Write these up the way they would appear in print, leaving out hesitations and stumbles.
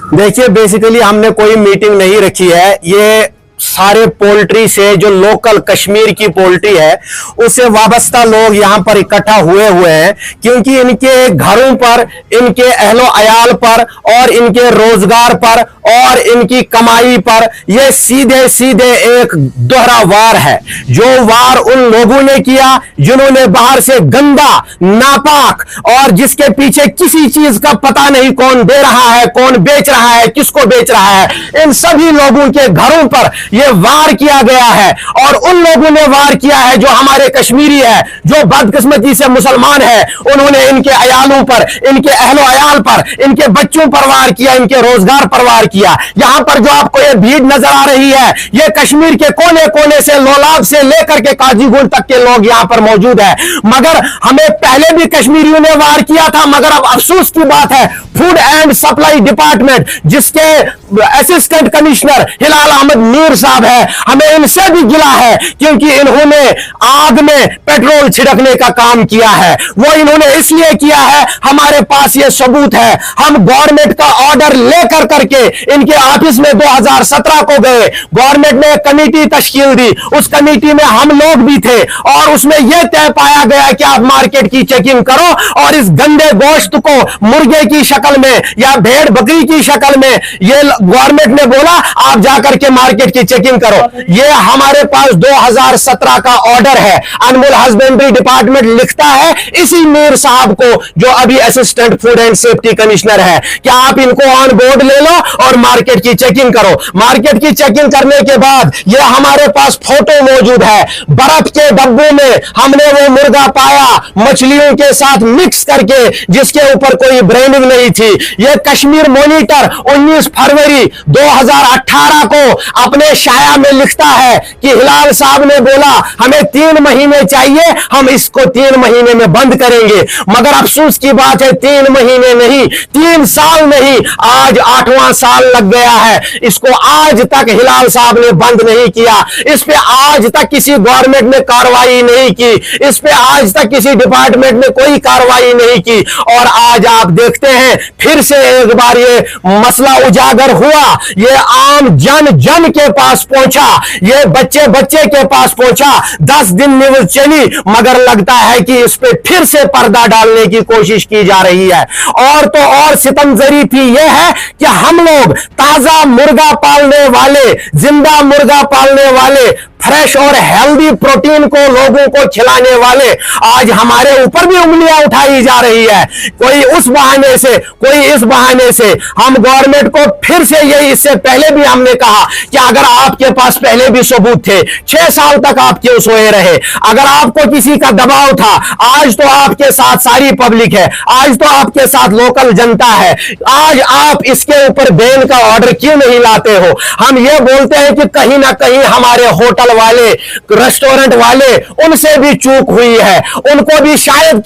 देखिए, बेसिकली हमने कोई मीटिंग नहीं रखी है। ये सारे पोल्ट्री से जो लोकल कश्मीर की पोल्ट्री है उससे वाबस्ता लोग यहां पर इकट्ठा हुए हैं, क्योंकि इनके घरों पर, इनके अहलो अयाल पर और इनके रोजगार पर और इनकी कमाई पर यह सीधे सीधे एक दोहरा वार है। जो वार उन लोगों ने किया जिन्होंने बाहर से गंदा, नापाक और जिसके पीछे किसी चीज का पता नहीं, कौन दे रहा है, कौन बेच रहा है, किसको बेच रहा है, इन सभी लोगों के घरों पर यह वार किया गया है। और उन लोगों ने वार किया है जो हमारे कश्मीरी है, जो बदकिस्मती से मुसलमान है। उन्होंने इनके अयालों पर, इनके अहलो अयाल पर, इनके बच्चों पर वार किया, इनके रोजगार पर वार किया। यहां पर जो आपको ये भीड़ नजर आ रही है, ये कश्मीर के कोने कोने से, लोलाब से लेकर के काजीगुंड तक के लोग यहां पर मौजूद है। मगर हमें पहले भी कश्मीरियों ने वार किया था, मगर अब अफसोस की बात है, फूड एंड सप्लाई डिपार्टमेंट जिसके असिस्टेंट कमिश्नर हिलाल अहमद मीर साहब है, हमें इनसे भी गिला है, क्योंकि इन्होंने आग में पेट्रोल छिड़कने का काम किया है। वो इन्होंने इसलिए किया है, हमारे पास ये सबूत है। हम गवर्नमेंट का ऑर्डर लेकर करके इनके ऑफिस में 2017 को गए। गवर्नमेंट ने एक कमेटी तश्कील दी, उस कमेटी में हम लोग भी थे और उसमें यह तय पाया गया कि आप मार्केट की चेकिंग करो और इस गंदे गोश्त को मुर्गे की शक्ल में या भेड़ बकरी की शक्ल में, ये गवर्नमेंट ने बोला आप जाकर के मार्केट की चेकिंग करो। ये हमारे पास 2017 का ऑर्डर है। एनिमल हस्बेंड्री डिपार्टमेंट लिखता है इसी मीर साहब को, जो अभी assistant food and safety commissioner है, कि आप इनको ऑन बोर्ड ले लो और मार्केट की चेकिंग करो। मार्केट की चेकिंग करने के बाद ये हमारे पास फोटो मौजूद है, बर्फ के डब्बे में हमने वो मुर्गा पाया मछलियों के साथ मिक्स करके, जिसके ऊपर कोई ब्रांडिंग नहीं थी। ये कश्मीर मॉनिटर 19 फरवरी 2018 को अपने शाया में लिखता है कि हिलाल साहब ने बोला हमें 3 महीने चाहिए, हम इसको 3 महीने में बंद करेंगे। मगर अफसोस की बात है, 3 महीने नहीं, 3 साल नहीं, आज 8वां साल लग गया है। इसको आज तक हिलाल साहब ने बंद नहीं किया। इस पे आज तक किसी गवर्नमेंट ने कार्रवाई नहीं की, इस पे आज तक किसी डिपार्टमेंट ने कोई कार्रवाई नहीं की। और आज आप देखते हैं फिर से एक बार ये मसला उजागर हुआ, ये आम जन के पास पहुंचा, ये बच्चे के पास पहुंचा। 10 दिन न्यूज चली, मगर लगता है कि इस पे फिर से पर्दा डालने की कोशिश की जा रही है। और तो और सितमजरी थी यह है कि हम लोग ताजा मुर्गा पालने वाले, जिंदा मुर्गा पालने वाले, फ्रेश और हेल्दी प्रोटीन को लोगों को खिलाने वाले, आज हमारे ऊपर भी उंगलियां उठाई जा रही है। कोई उस बहाने से, कोई इस बहाने से। हम गवर्नमेंट को फिर से यही, इससे पहले भी हमने कहा कि अगर आपके पास पहले भी सबूत थे, 6 साल तक आप क्यों सोए रहे? अगर आपको किसी का दबाव था, आज तो आपके साथ सारी पब्लिक है, आज तो आपके साथ लोकल जनता है, आज आप इसके ऊपर बैन का ऑर्डर क्यों नहीं लाते हो? हम ये बोलते हैं कि कहीं ना कहीं हमारे होटल वाले, रेस्टोरेंट वाले, उनसे भी चूक हुई है। उनको भी शायद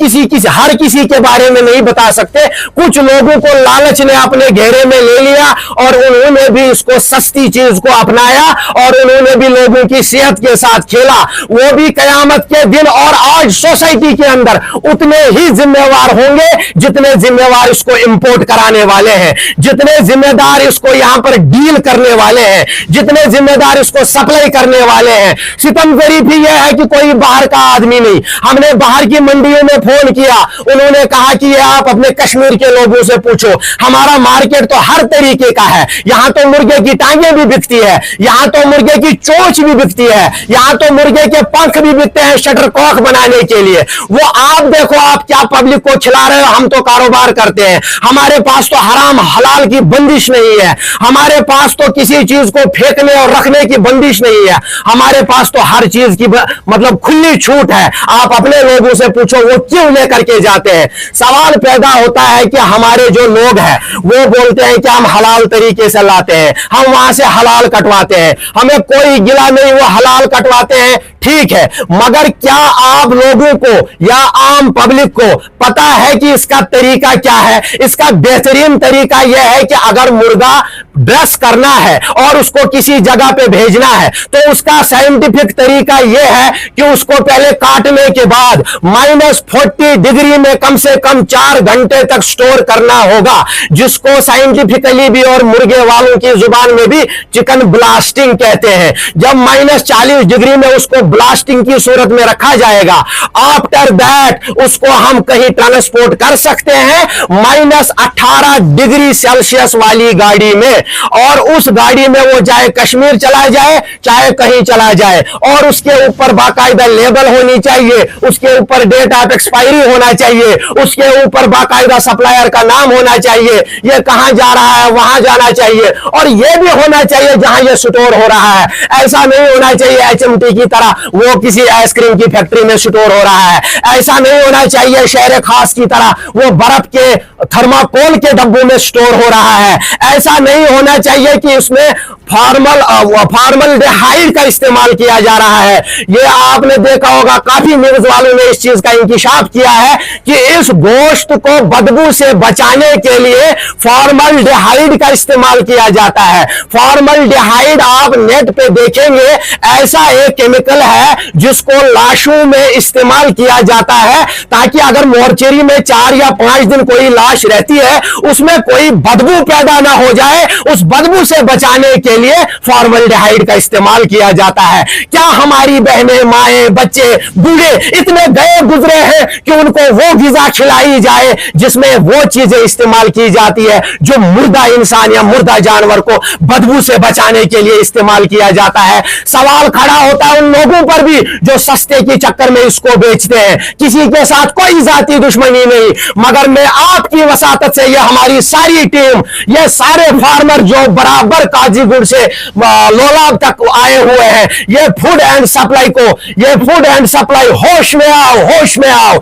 हर किसी के बारे में नहीं बता सकते। कुछ लोगों को लालच ने अपने घेरे में ले लिया और उन्होंने भी इसको सस्ती चीज को अपनाया और उन्होंने भी लोगों की सेहत के साथ खेला। वो भी कयामत के दिन और आज सोसाइटी के अंदर उतने ही जिम्मेवार होंगे जितने जिम्मेवार इसको इंपोर्ट कराने वाले हैं, जितने जिम्मेदार इसको यहां पर डील करने वाले हैं, जितने जिम्मेदार इसको सप्लाई करने वाले हैं। सितमगरी भी यह है कि कोई बाहर का आदमी नहीं। हमने बाहर की मंडियों में फोन किया, उन्होंने कहा कि ये आप अपने कश्मीर के लोगों से पूछो, हमारा मार्केट तो हर तरीके का है। यहां तो मुर्गे की टांगें भी बिकती है, यहां तो मुर्गे की चोंच भी बिकती है, यहां तो मुर्गे के पंख भी बिकते हैं शटरकॉक बनाने के लिए। वो आप देखो, आप क्या पब्लिक को खिला रहे हो? हम तो कारोबार करते हैं, हमारे पास तो हराम हलाल की बंदिश नहीं है, हमारे पास तो किसी चीज को फेंकने और रखने की बंदिश नहीं है, हमारे पास तो हर चीज की मतलब खुली छूट है। आप अपने लोगों से पूछो वो क्यों लेकर के जाते हैं। सवाल पैदा होता है कि हमारे जो लोग हैं वो बोलते हैं कि हम हलाल तरीके से लाते हैं, हम वहां से हलाल कटवाते हैं, हमें कोई गिला नहीं, वो हलाल कटवाते हैं, ठीक है। मगर क्या आप लोगों को या आम पब्लिक को पता है कि इसका तरीका क्या है? इसका बेहतरीन तरीका यह है कि अगर मुर्गा ड्रेस करना है और उसको किसी जगह पे भेजना है, तो उसका साइंटिफिक तरीका यह है कि उसको पहले काटने के बाद -40 डिग्री में कम से कम 4 घंटे तक स्टोर करना होगा, जिसको साइंटिफिकली भी और मुर्गे वालों की जुबान में भी चिकन ब्लास्टिंग कहते हैं। जब -40 डिग्री में उसको ब्लास्टिंग की सूरत में रखा जाएगा, आफ्टर दैट उसको हम कहीं ट्रांसपोर्ट कर सकते हैं -18 डिग्री सेल्सियस वाली गाड़ी में, और उस गाड़ी में वो चाहे कश्मीर चला जाए चाहे कहीं चला जाए, और उसके ऊपर बाकायदा लेबल होनी चाहिए, उसके ऊपर डेट ऑफ एक्सपायरी होना चाहिए, उसके ऊपर बाकायदा सप्लायर का नाम होना चाहिए, ये कहां जा रहा है वहां जाना चाहिए, और ये भी होना चाहिए जहां ये स्टोर हो रहा है। ऐसा नहीं होना चाहिए HMT की तरह वो किसी आइसक्रीम की फैक्ट्री में स्टोर हो रहा है, ऐसा नहीं होना चाहिए शहर खास की तरह वो बर्फ के थर्माकोल के डब्बों में स्टोर हो रहा है, ऐसा नहीं होना चाहिए कि इसमें फॉर्मल्डिहाइड का इस्तेमाल किया जा रहा है। ये आपने देखा होगा, काफी न्यूज वालों ने इस चीज का इंकिशाफ किया है कि इस गोश्त को बदबू से बचाने के लिए फॉर्मल्डिहाइड का इस्तेमाल किया जाता है। फॉर्मल्डिहाइड आप नेट पे देखेंगे, ऐसा एक केमिकल है जिसको लाशों में इस्तेमाल किया जाता है, ताकि अगर मोर्चरी में 4 या 5 दिन कोई लाश रहती है उसमें कोई बदबू पैदा ना हो जाए, उस बदबू से बचाने के लिए फॉर्मल्डिहाइड का इस्तेमाल किया जाता है। क्या हमारी बहनें, माएं, बच्चे, बूढ़े इतने गए गुजरे हैं कि उनको वो गिजा खिलाई जाए जिसमें वो चीजें इस्तेमाल की जाती है जो मुर्दा इंसान या मुर्दा जानवर को बदबू से बचाने के लिए इस्तेमाल किया जाता है। सवाल खड़ा होता है उन लोगों पर भी जो सस्ते के चक्कर में इसको बेचते हैं। किसी के साथ कोई जाती दुश्मनी नहीं, मगर मैं आपकी वसातत से, ये हमारी सारी टीम, ये सारे फार्मर जो बराबर काजीगुड़ से लोलाब तक आए हुए हैं, ये फूड एंड सप्लाई को, ये फूड एंड सप्लाई होश में आओ, होश में आओ,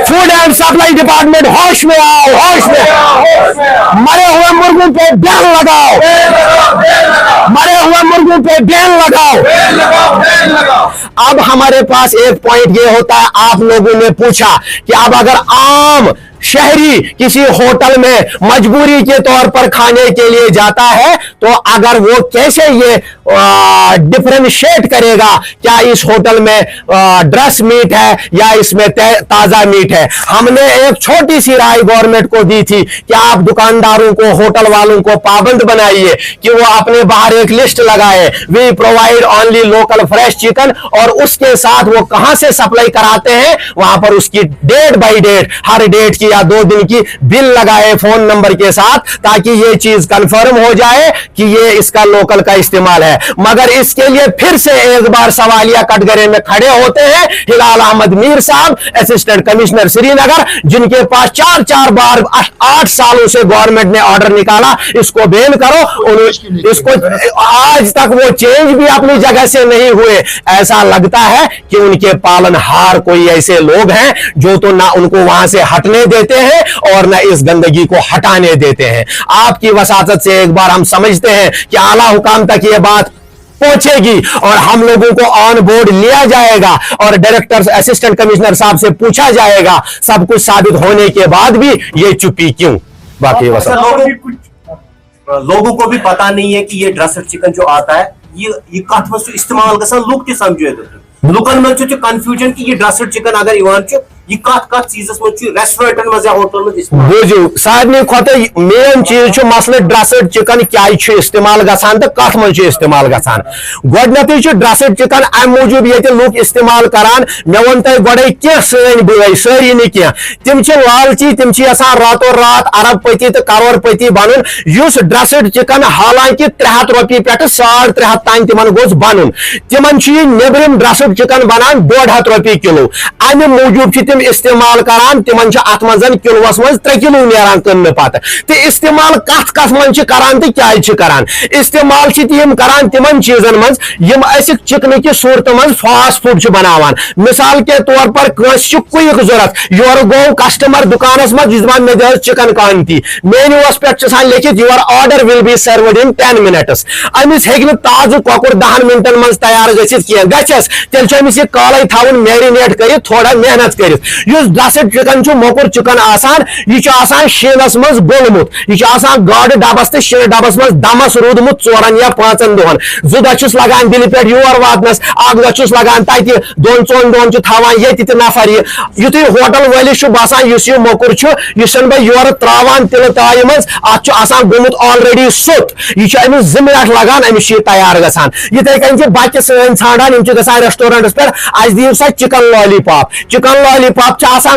फूड एंड सप्लाई डिपार्टमेंट होश में आओ, होश में आओ। मरे हुए मुर्गों पे बैन लगाओ, मरे हुए मुर्गों पे बैन लगाओ। अब हमारे पास एक पॉइंट ये होता है, आप लोगों ने पूछा कि अब अगर आम शहरी किसी होटल में मजबूरी के तौर पर खाने के लिए जाता है, तो अगर वो कैसे ये डिफरेंशिएट करेगा, क्या इस होटल में ड्रेस मीट है या इसमें ताजा मीट है। हमने एक छोटी सी राय गवर्नमेंट को दी थी कि आप दुकानदारों को, होटल वालों को पाबंद बनाइए कि वो अपने बाहर एक लिस्ट लगाए, we provide only local fresh chicken, और उसके साथ वो कहां से सप्लाई कराते हैं वहां पर उसकी डेट बाई डेट, हर डेट की या 2 दिन की बिल लगाए फोन नंबर के साथ, ताकि ये चीज कंफर्म हो जाए कि ये इसका लोकल का इस्तेमाल है। मगर इसके लिए फिर से एक बार सवालिया कटघरे में खड़े होते हैं हिलाल अहमद मीर साहब, असिस्टेंट कमिश्नर श्रीनगर, जिनके पास 4 बार 8 सालों से गवर्नमेंट ने ऑर्डर निकाला इसको बैन करो, इसको आज तक वो चेंज भी अपनी जगह से नहीं हुए। ऐसा लगता है कि उनके पालनहार कोई ऐसे लोग हैं जो तो ना उनको वहां से हटने देते हैं और ना इस गंदगी को हटाने देते हैं। आपकी वसातत से एक बार हम समझते हैं कि आला हुकाम तक ये बात पहुंचेगी और हम लोगों को ऑन बोर्ड लिया जाएगा और डायरेक्टर, असिस्टेंट कमिश्नर साहब से पूछा जाएगा, सब कुछ साबित होने के बाद भी ये चुप्पी क्यों। बाकी लोगों को भी पता नहीं है कि ये ड्रेस्ड चिकन जो आता है ये कत मज इस्तेमाल गसान, लुक तह समझो लुकन मज कंफ्यूजन कि ये ड्रेस्ड चिकन अगर ये कत चीजस रेस्टोरेंटन मज या होटल में बूझू सारे खोत मेन चीज मसल ड्रेस्ड चिकन क्या इस्तेमाल गसान तो कत मज इस्तेमाल गसान। गोडनैथ ड्रेस्ड चिकन अम मूजूब ये लुक इस्तेमाल करान। मे वो तुम गोड़े कह सी सारी नी कह तिम लालची, तिम रातों रात अरबपति तो करोड़पति बन। ड्रेस्ड चिकन हालांकि 300 रुपये पे 350 तान तिमन गोस बन, तिमन नेबरिम ड्रेस्ड चिकन बनान 150 रुपये किलो। अमे मूजूब इस्तेमाल करान तिमन अत मजन किलोस मज 3 किलो नेरान कन्न पत तो इस्तेमाल कत मज करान तो क्या करान इस्तेमाल करान तिमन चीजन मज यम असिक चिकन की सूरत मज फास्ट फूड बनावान। मिसाल के तौर पर क्विक जरूरत योर गो कस्टमर दुकानस मज मे दे चिकन कांति मेन्यूस पे लिखित your order will be served in 10 minutes. अमिस हेक ताज कौकुर 10 मिनटन मज तैयार गस तेल अमिस कल थवन मैरिनेट कर थोड़ा मेहनत कर यह ड्रस्ड चिकन मोकुर चिकन आसान यह शीनस मज गोलमुत यह गाड़ डबस तो शीन डबस मज दमस रूदमुत 4 या 5 दोहन 2 दह लगान दिल पे योर वातनस अख दह लगान तत 2-4 दोहन थावान ये नफर युत होटल वालिस बसान यह मोकुर यह बह योर त्रावान तिल ताय मज अत गोमुत ऑलरेडी सुत यह अमिस 2 मिनट लगान अमिस तैयार गसान इथे कन बच्चे सन ान गसान रेस्टोरेंटस पे अस दिव सा चिकन लॉलीपॉप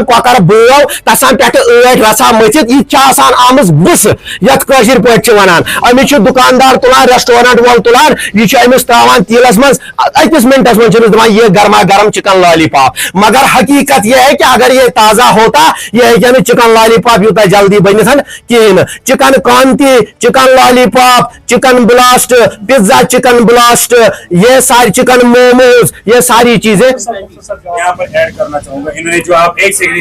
कॉकर बव तसान पे ٲठ रसा मथित यह आमज बस यथ कशिर पे वनान अमिस दुकानदार तुलान रेस्टोरेंट वोल तुलान यह अमिस त्रावान तेलस मज अकिस मिनटस मज दिवान यह गर्मा गर्म चिकन लॉलीपॉप मगर हकीकत यह है कि अगर ये ताजा होता यह चिकन लॉलीपॉप यूता जल्दी बनिथन कहें चिकन कांति chicken lollipop chicken blast pizza chicken blast ये सारी चिकन मोमोज ये सारी चीजें यहाँ पर ऐड करना चाहूंगा इन्होंने जो आप एक सेकंड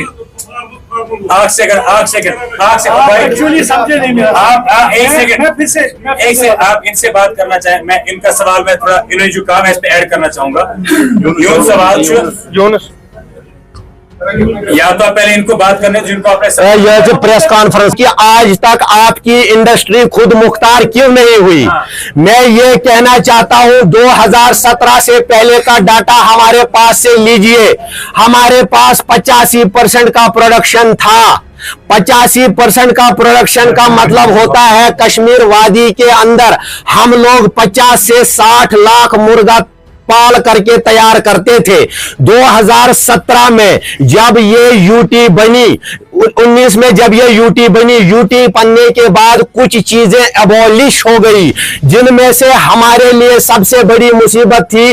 एक्चुअली समझे नहीं मेरा आप एक सेकंड फिर से आप इनसे बात करना चाहें मैं इनका सवाल मैं थोड़ा इन्होंने जो कहा मैं इस पे ऐड करना चाहूंगा यूं सवाल या तो पहले इनको बात करने जिनको आपने यह जो प्रेस कॉन्फ्रेंस की आज तक आपकी इंडस्ट्री खुद मुख्तार क्यों नहीं हुई। मैं ये कहना चाहता हूं 2017 से पहले का डाटा हमारे पास से लीजिए। हमारे पास 85% का प्रोडक्शन था। 85% का प्रोडक्शन का मतलब होता है कश्मीर वादी के अंदर हम लोग 50 से 60 लाख मुर्गा पाल करके तैयार करते थे। 2017 में जब ये यूटी बनी 19 में जब ये यूटी बनी यूटी बनने के बाद कुछ चीजें अबॉलिश हो गई जिनमें से हमारे लिए सबसे बड़ी मुसीबत थी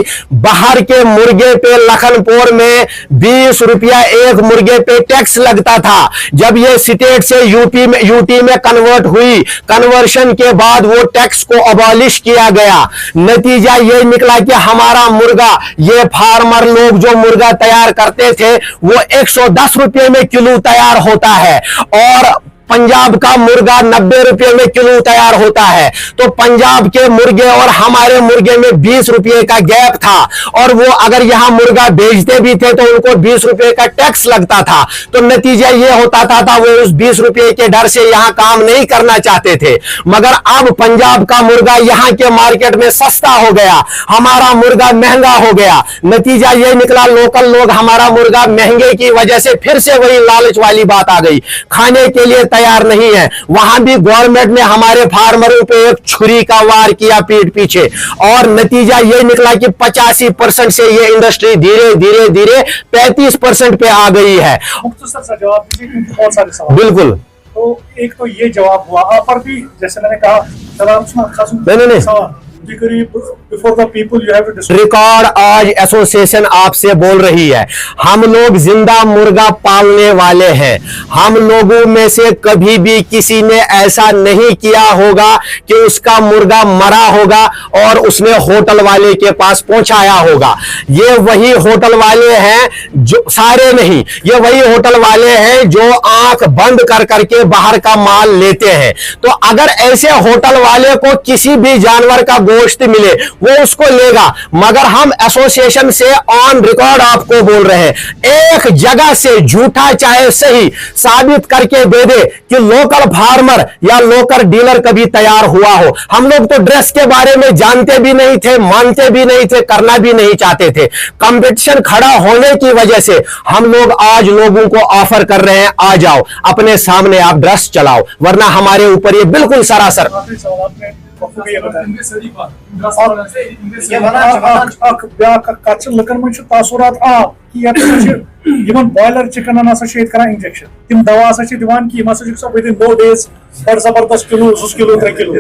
बाहर के मुर्गे पे लखनपुर में 20 रुपया एक मुर्गे पे टैक्स लगता था। जब ये स्टेट से यूटी में कन्वर्ट हुई कन्वर्शन के बाद वो टैक्स को अबॉलिश किया गया। नतीजा ये निकला कि हमारा मुर्गा ये फार्मर लोग जो मुर्गा तैयार करते थे वो 110 रुपये में किलो तैयार होता है और पंजाब का मुर्गा 90 रुपये में किलो तैयार होता है। तो पंजाब के मुर्गे और हमारे मुर्गे में 20 रुपये का गैप था और वो अगर यहां मुर्गा बेचते भी थे तो उनको 20 रुपये का टैक्स लगता था। तो नतीजा ये होता था वो उस 20 रुपये के डर से यहां काम नहीं करना चाहते थे। मगर अब पंजाब का मुर्गा यहां के मार्केट में सस्ता हो गया, हमारा मुर्गा महंगा हो गया। नतीजा ये निकला लोकल लोग हमारा मुर्गा महंगे की वजह से फिर से वही लालच वाली बात आ गई, खाने के लिए तैयार नहीं है। वहां भी गवर्नमेंट ने हमारे फार्मरों पे एक छुरी का वार किया पीठ पीछे और नतीजा ये निकला कि 85% से ये इंडस्ट्री धीरे धीरे धीरे 35% पे आ गई है। मुख्तसर सा जवाब दीजिए क्योंकि बहुत सारे सवाल। बिल्कुल। तो एक तो ये जवाब हुआ आप पर भी जैसे मैंने कहा नहीं। Before the people you have to record आज एसोसिएशन आपसे बोल रही है। हम लोग जिंदा मुर्गा पालने वाले हैं। हम लोगों में से कभी भी किसी ने ऐसा नहीं किया होगा कि उसका मुर्गा मरा होगा और उसने होटल वाले के पास पहुंचाया होगा। ये वही होटल वाले हैं जो सारे नहीं, ये वही होटल वाले हैं जो आंख बंद कर करके बाहर का माल लेते हैं। तो अगर ऐसे होटल वाले को किसी भी जानवर का गोश्त मिले वो उसको लेगा। मगर हम एसोसिएशन से ऑन रिकॉर्ड आपको बोल रहे हैं एक जगह से झूठा चाहे सही साबित करके दे दे कि लोकल फार्मर या लोकल डीलर कभी तैयार हुआ हो। हम लोग तो ड्रेस के बारे में जानते भी नहीं थे, मानते भी नहीं थे, करना भी नहीं चाहते थे। कंपटीशन खड़ा होने की वजह से हम लोग आज लोगों को ऑफर कर रहे हैं आ जाओ अपने सामने आप ड्रेस चलाओ, वरना हमारे ऊपर ये बिल्कुल सरासर लकन मज तासुरात बॉयलर चिकन इंजेक्शन तम दवा दिवान कि विदिन 2 days बड़ जबरदस्त किलो 2 किलो 3 किलो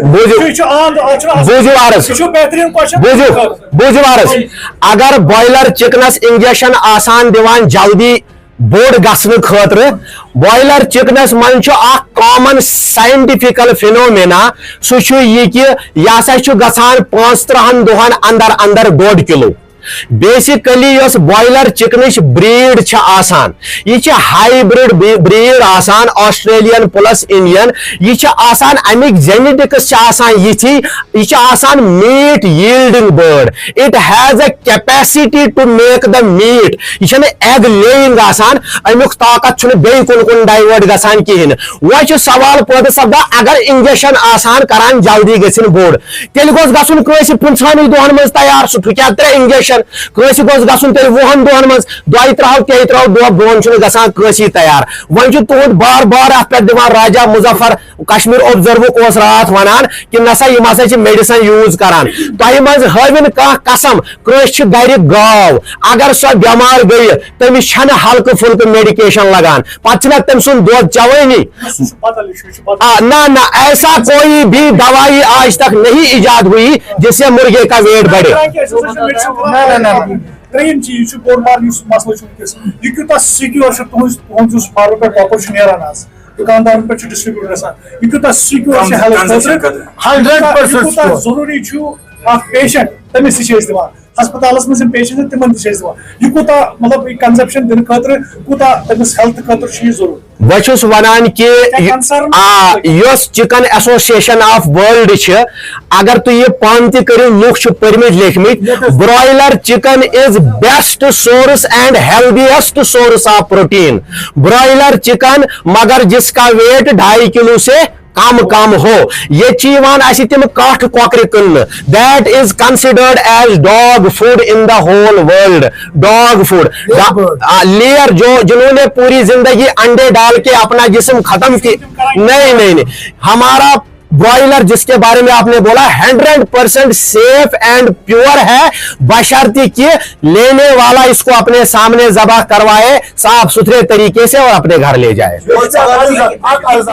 अगर बॉयलर चिकनस इंजेक्शन आसान दिवान जल्दी बोर्ड गसन खतर बॉयलर चिकनस मन कॉमन साइंटिफिकल फिनोमेना सह कि यह 15 दोहन अंदर अंदर 1.5 किलो बेसिकली यस बॉयलर चिकनिश ब्रीड छ आसान, ये छ हाइब्रिड ब्रीड आसान, ऑस्ट्रेलियन प्लस इंडियन, ये छ आसान अमिक जेनेटिक्स छ आसान यथी, ये छ आसान meat yielding bird, it has a capacity to make the meat, ये छ एग लेइंग आसान, अमिक ताकत छ बे कुन डाइवर्ट गसान किहिन। वह छ सवाल पैदा सपदा अगर इंजेक्शन आसान करान जल्दी गसिन बोर्ड, तेल गोस गसुन कइसे 50 दोहन मज तैयार सु क्या 3 इंजेक्शन, कइसे गोस गसुन तेल 20 दोहन मज 2 3 दो बोन छ गसान कइसे तैयार। वह छ तुद बार बार अत पे दिवान राजा मुजफ्फर कश्मीर ऑब्जर्व कोस रात वनान कि नसा यम हसा छ मेडिसिन यूज करान, तय मज हविन का कसम कइस छ गर गाव अगर सो बीमार गई तमिस छन हल्क फुल्क मेडिकेशन लगान पत छ तम सुन दूध चवनी। ना ना ऐसा कोई भी दवाई आज तक नहीं इजाद हुई जिससे मुर्गे का वेट बढ़े। ट्रेन चीज बोड़ मार मसल यह कूत सिक्योर तुज फार्म पे कॉपर नान दुकानदार पे डिस्ट्रीब्यूट गसान, यह कूत सिक्योर हेल्थ 100% जरूरी पेशेंट तमिस दिवान अस्पताल मज पेशेंट तिमन दिवान, यह कूता मतलब कंजप्शन दिन कूता तमिस हेल्थ खतर जरूर। बस वनान कि यस चिकन एसोसिएशन ऑफ वर्ल्ड अगर तु यह पान तु लुक पर्मिट लेखमित, broiler chicken is best source and healthiest source of protein, broiler chicken मगर जिसका वेट 2.5 किलो से कम हो, ये तिम कठ कॉकरे कन, that is considered as dog food in the whole world, dog food. Layer जो जिन्होंने पूरी जिंदगी अंडे डाल के अपना जिस्म खत्म की, नहीं, हमारा ब्रॉयलर जिसके बारे में आपने बोला 100% सेफ एंड प्योर है, बशर्ते कि लेने वाला इसको अपने सामने ज़बाह करवाए साफ सुथरे तरीके से और अपने घर ले जाए।